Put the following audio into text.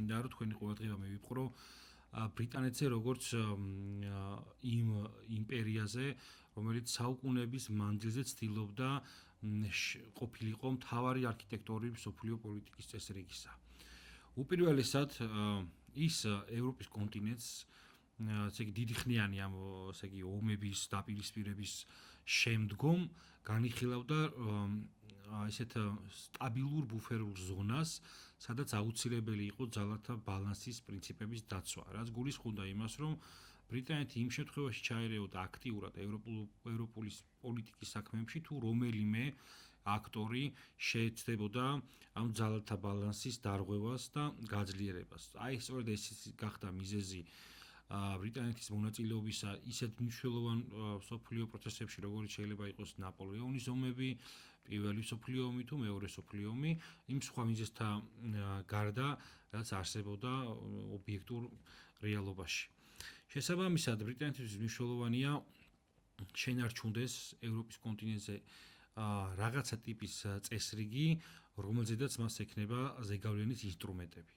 მინდა რომ თქვენი ყურადღება მივიპყრო ბრიტანეთზე როგორც იმ იმპერიაზე, რომელიც საუკუნეების მანძილზე ცდილობდა ყოფილიყო მთავარი არქიტექტორი მსოფლიო პოლიტიკის წესრიგისა. უპირველესად ის ევროპის კონტინენტს ესე იგი დიდი ხნიანი ამ ესე იგი ომების დაპირისპირების შემდგომ განიხილავდა ესეთ სტაბილურ ბუფერულ ზონას, სადაც აუცილებელი იყო ძალათა ბალანსის პრინციპების დაცვა, რაც გულისხმობდა იმას, რომ ბრიტანეთი იმ შემთხვევაში ჩაერეოდა აქტიურად ევროპული პოლიტიკის საქმეებში, თუ რომელიმე აქტორი შეეცდებოდა ამ ძალათა ბალანსის დარღვევას და გაძლიერებას. აი სწორედ ეს გახდა მიზეზი ბრიტანეთის მონაწილეობისა ისეთ მნიშვნელოვან მსოფლიო პროცესებში, როგორც შეიძლება იყოს ნაპოლეონის ომები, პირველი მსოფლიო ომი თუ მეორე მსოფლიო ომი, იმ სხვა მიზეზთა გარდა, რაც არსებობდა ობიექტურ რეალობაში. შესაბამისად, ბრიტანეთისთვის მნიშვნელოვანია შენარჩუნდეს ევროპის კონტინენტზე რაღაცა ტიპის წესრიგი, რომელზედაც მას ექნება ზეგავლენის ინსტრუმენტები.